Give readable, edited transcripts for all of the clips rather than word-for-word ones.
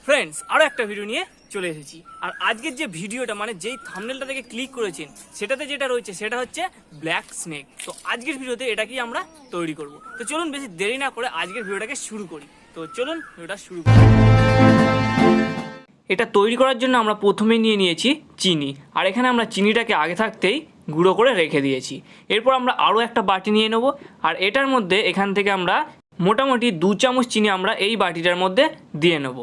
Friends, আরও একটা video নিয়ে চলে এসেছি। আর আজকের যে ভিডিওটা মানে যেই থাম্বনেলটা থেকে ক্লিক করেছেন সেটাতে যেটা রয়েছে সেটা হচ্ছে ব্ল্যাক স্নেক। তো আজকের ভিডিওতে এটাকেই আমরা তৈরি করব। তো চলুন বেশি দেরি না করে আজকের ভিডিওটাকে শুরু করি। তো চলুন ভিডিওটা শুরু করি। এটা তৈরি করার জন্য আমরা প্রথমে নিয়ে নিয়েছি চিনি, আর এখানে আমরা চিনিটাকে আগে থাকতেই গুঁড়ো করে রেখে দিয়েছি। এরপর আমরা আরও একটা বাটি নিয়ে নেব, আর এটার মধ্যে এখান থেকে আমরা মোটামুটি 2 চামচ চিনি আমরা এই বাটিটার মধ্যে দিয়ে নেব।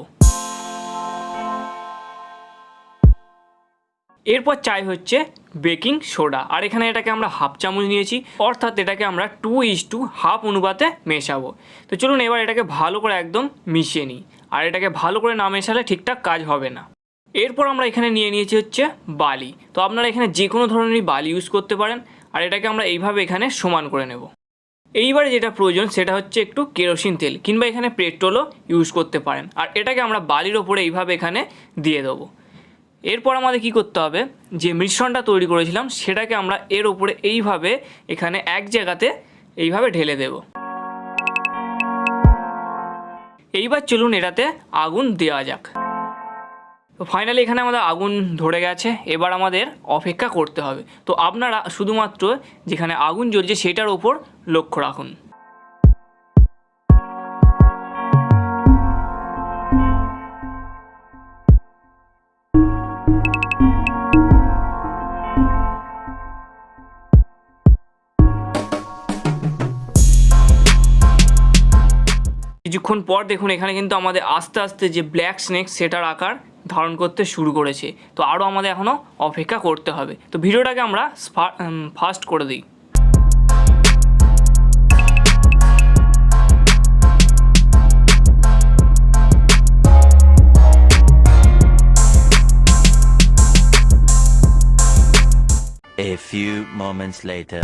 এরপর চাই হচ্ছে বেকিং সোডা, আর এখানে এটাকে আমরা 1/2 চামচ নিয়েছি, অর্থাৎ এটাকে আমরা 2:1/2 অনুপাতে মেশাবো। তো চলুন এবার এটাকে ভালো করে একদম মিশিয়ে নিই, আর এটাকে ভালো করে না মেশালে ঠিকঠাক কাজ হবে না। এরপর আমরা এখানে নিয়ে নিয়েছি হচ্ছে বালি। তো আপনারা এখানে যে কোনো ধরনেরই বালি ইউজ করতে পারেন, আর এটাকে আমরা এইভাবে এখানে সমান করে নেব। এইবারে যেটা প্রয়োজন সেটা হচ্ছে একটু কেরোসিন তেল কিংবা এখানে পেট্রোলও ইউজ করতে পারেন, আর এটাকে আমরা বালির ওপরে এইভাবে এখানে দিয়ে দেবো। এরপর আমাদের কি করতে হবে, যে মিশ্রণটা তৈরি করেছিলাম সেটাকে আমরা এর ওপরে এইভাবে এখানে এক জায়গাতে এইভাবে ঢেলে দেব। এইবার চলুন এটাতে আগুন দেওয়া যাক। তো ফাইনালি এখানে আমাদের আগুন ধরে গেছে, এবার আমাদের অপেক্ষা করতে হবে। তো আপনারা শুধুমাত্র যেখানে আগুন জ্বলছে সেটার ওপর লক্ষ্য রাখুন। কিছুক্ষণ পর দেখুন এখানে কিন্তু আমাদের আস্তে আস্তে যে ব্ল্যাক স্নেক সেটার আকার ধারণ করতে শুরু করেছে। তো আরও আমাদের এখনও অপেক্ষা করতে হবে। তো ভিডিওটাকে আমরা ফাস্ট করে দিই। A few moments later.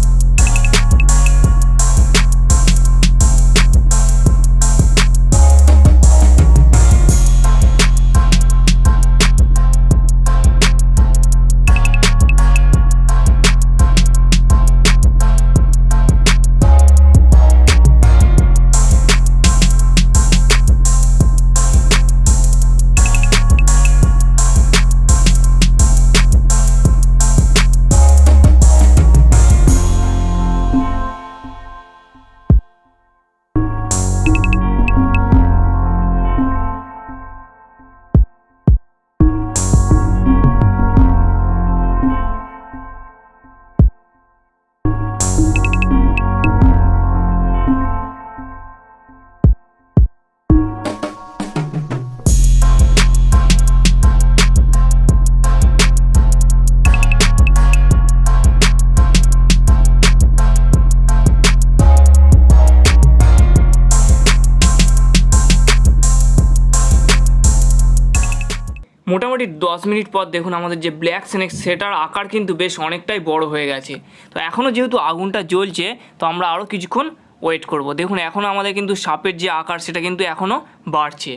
মোটামুটি 10 মিনিট পর দেখুন আমাদের যে ব্ল্যাক স্নেক সেটার আকার কিন্তু বেশ অনেকটাই বড় হয়ে গেছে। তো এখনও যেহেতু আগুনটা জ্বলছে তো আমরা আরও কিছুক্ষণ ওয়েট করব। দেখুন এখনও আমাদের কিন্তু সাপের যে আকার সেটা কিন্তু এখনও বাড়ছে।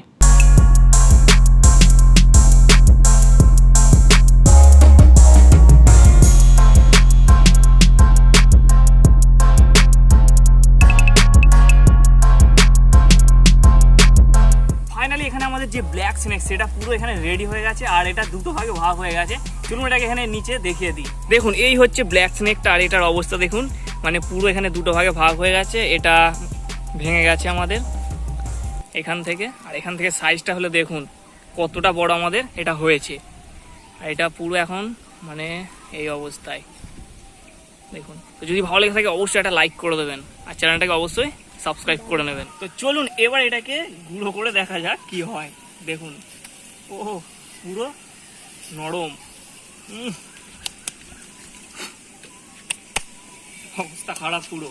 ফাইনালি এখানে আমাদের যে ব্ল্যাক স্নেক সেটা পুরো এখানে রেডি হয়ে গেছে, আর এটা দুটো ভাগে ভাগ হয়ে গেছে। চলুন এটাকে এখানে নিচে দেখিয়ে দিই। দেখুন এই হচ্ছে ব্ল্যাক স্নেকটা, আর এটার অবস্থা দেখুন, মানে পুরো এখানে দুটো ভাগে ভাগ হয়ে গেছে। এটা ভেঙে গেছে আমাদের এখান থেকে, আর এখান থেকে সাইজটা হলে দেখুন কতটা বড় আমাদের এটা হয়েছে। আর এটা পুরো এখন মানে এই অবস্থায় দেখুন। তো যদি ভালো লেগে থাকে অবশ্যই একটা লাইক করে দেবেন, আর চ্যানেলটাকে অবশ্যই সাবস্ক্রাইব করে নেবেন। তো চলুন এবার এটাকে গুঁড়ো করে দেখা যাক কি হয়। দেখুন ও পুরো নরম, অবস্থা খারাপ পুরো।